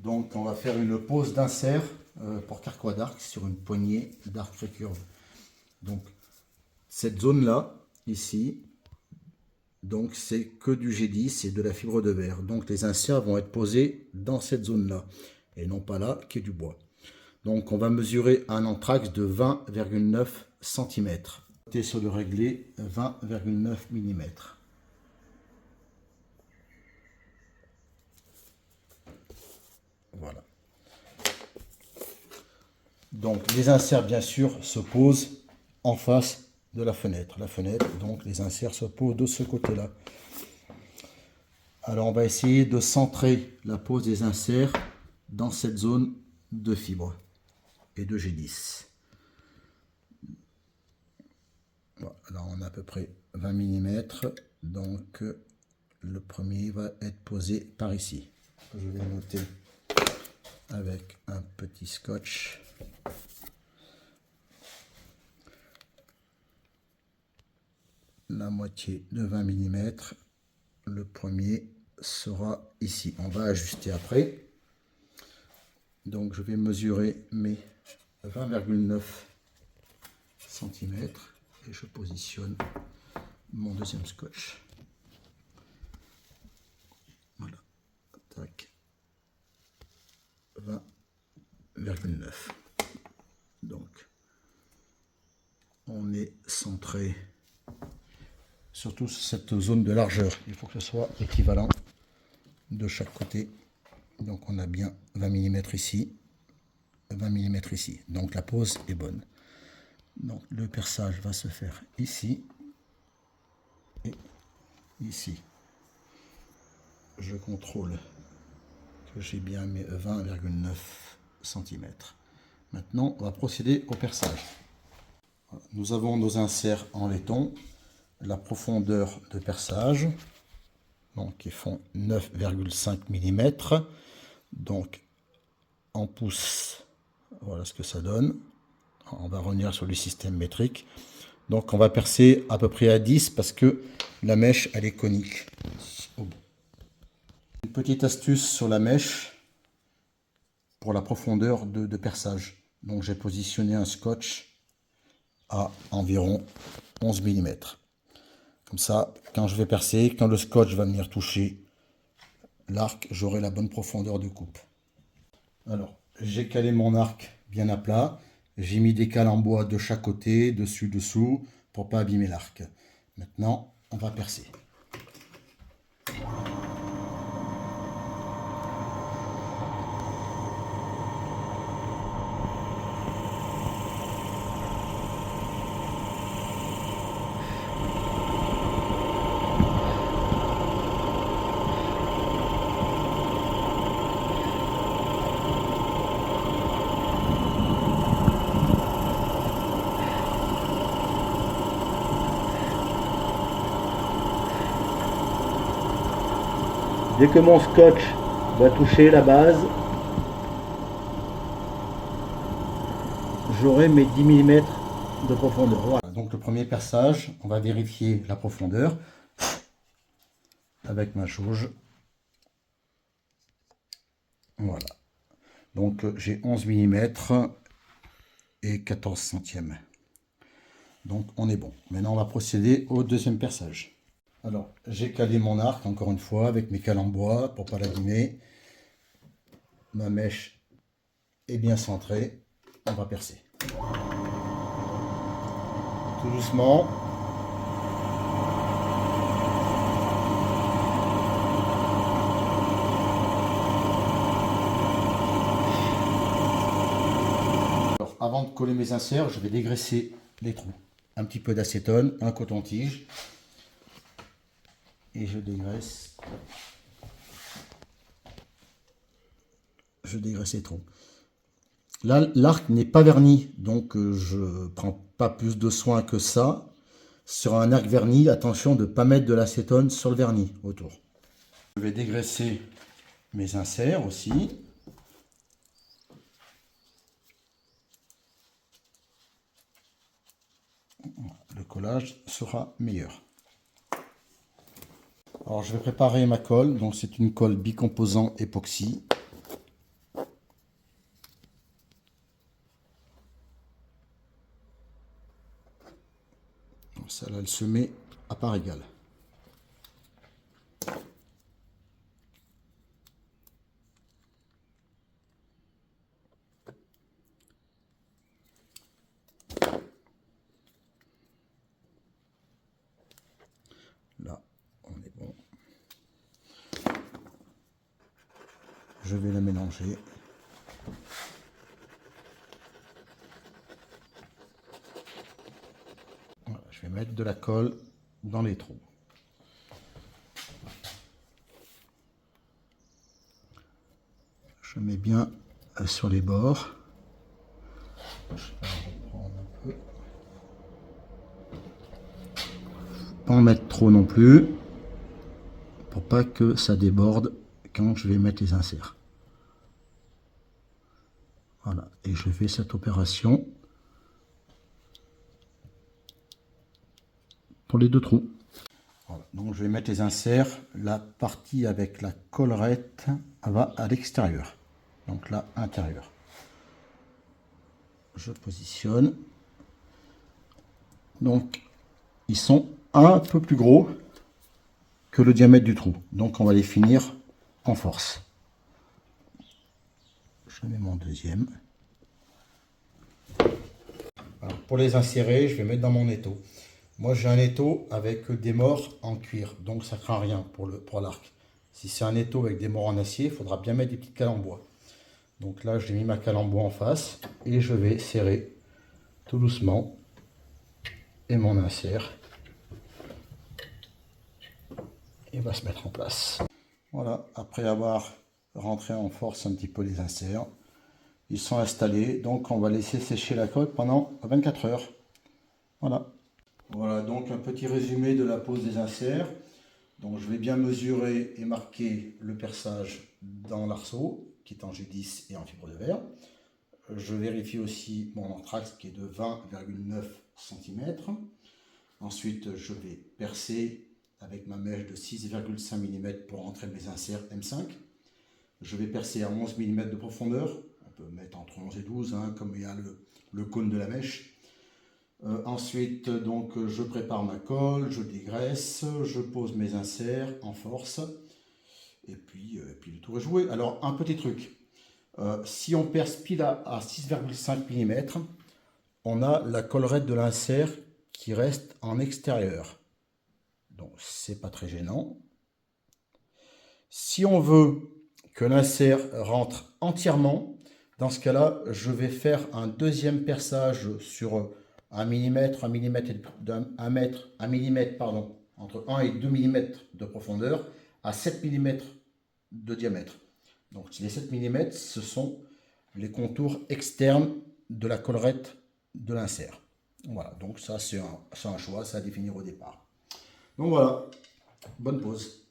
Donc on va faire une pose d'insert pour carquois d'arc sur une poignée d'arc récurve. Donc cette zone là, ici, donc c'est que du G10 et de la fibre de verre. Donc les inserts vont être posés dans cette zone là et non pas là qui est du bois. Donc on va mesurer un anthrax de 20,9 cm. Sur le réglé 20,9 mm. Voilà. Donc les inserts bien sûr se posent en face de la fenêtre. Donc les inserts se posent de ce côté-là. Alors on va essayer de centrer la pose des inserts dans cette zone de fibre et de G10. Voilà, là on a à peu près 20 mm. Donc le premier va être posé par ici. Je vais noter avec un petit scotch. La moitié de 20 mm. Le premier sera ici. On va ajuster après. Donc je vais mesurer mes 20,9 cm et je positionne mon deuxième scotch. Voilà. Tac. 20,9. Donc on est centré surtout cette zone de largeur. Il faut que ce soit équivalent de chaque côté. Donc on a bien 20 mm ici, 20 mm ici. Donc la pose est bonne. Donc le perçage va se faire ici et ici. Je contrôle que j'ai bien mes 20,9 cm. Maintenant on va procéder au perçage. Nous avons nos inserts en laiton. La profondeur de perçage, donc ils font 9,5 mm. Donc en pouces, voilà ce que ça donne. On va revenir sur le système métrique. Donc on va percer à peu près à 10 parce que la mèche elle est conique. Une petite astuce sur la mèche pour la profondeur de perçage. Donc j'ai positionné un scotch à environ 11 mm. Comme ça, quand je vais percer, quand le scotch va venir toucher l'arc, j'aurai la bonne profondeur de coupe. Alors, j'ai calé mon arc bien à plat. J'ai mis des cales en bois de chaque côté, dessus, dessous, pour pas abîmer l'arc. Maintenant, on va percer. Dès que mon scotch va toucher la base, j'aurai mes 10 mm de profondeur. Voilà, donc le premier perçage, on va vérifier la profondeur avec ma jauge. Voilà. Donc j'ai 11 mm et 14 centièmes. Donc on est bon. Maintenant on va procéder au deuxième perçage. Alors, j'ai calé mon arc, encore une fois, avec mes cales en bois, pour ne pas l'abîmer. Ma mèche est bien centrée. On va percer. Tout doucement. Alors, avant de coller mes inserts, je vais dégraisser les trous. Un petit peu d'acétone, un coton-tige. Et je dégraisse les trous. Là, l'arc n'est pas verni, donc je ne prends pas plus de soin que ça. Sur un arc verni, attention de ne pas mettre de l'acétone sur le vernis autour. Je vais dégraisser mes inserts aussi. Le collage sera meilleur. Alors je vais préparer ma colle, donc c'est une colle bicomposant époxy. Celle-là, elle se met à part égale. Là, on est bon. Je vais la mélanger. Voilà, je vais mettre de la colle dans les trous. Je mets bien sur les bords. Je vais reprendre un peu. Pas en mettre trop non plus, pour pas que ça déborde quand je vais mettre les inserts. Voilà, et je fais cette opération pour les deux trous. Voilà, donc je vais mettre les inserts. La partie avec la collerette va à l'extérieur, donc là intérieur. Je positionne. Donc ils sont un peu plus gros que le diamètre du trou, donc on va les finir en force. Je mets mon deuxième. Alors, pour les insérer, je vais mettre dans mon étau. Moi j'ai un étau avec des morts en cuir, donc ça ne craint rien pour l'arc. Si c'est un étau avec des morts en acier, il faudra bien mettre des petites cales en bois. Donc là j'ai mis ma cale en bois en face et je vais serrer tout doucement et mon insert. Et va se mettre en place. Voilà, après avoir rentré en force un petit peu les inserts, ils sont installés, donc on va laisser sécher la colle pendant 24 heures. Voilà. Voilà donc un petit résumé de la pose des inserts. Donc je vais bien mesurer et marquer le perçage dans l'arceau, qui est en G10 et en fibre de verre. Je vérifie aussi mon anthrax qui est de 20,9 cm. Ensuite je vais percer avec ma mèche de 6,5 mm pour entrer mes inserts M5. Je vais percer à 11 mm de profondeur. On peut mettre entre 11 et 12, hein, comme il y a le cône de la mèche. Ensuite, donc, je prépare ma colle, je dégraisse, je pose mes inserts en force. Et puis le tour est joué. Alors, un petit truc. Si on perce pile à 6,5 mm, on a la collerette de l'insert qui reste en extérieur. Donc, c'est pas très gênant. Si on veut que l'insert rentre entièrement, dans ce cas-là, je vais faire un deuxième perçage sur 1 mm, 1 mm, pardon, entre 1 et 2 mm de profondeur à 7 mm de diamètre. Donc les 7 mm, ce sont les contours externes de la collerette de l'insert. Voilà, donc ça c'est un choix, ça à définir au départ. Donc voilà, bonne pause.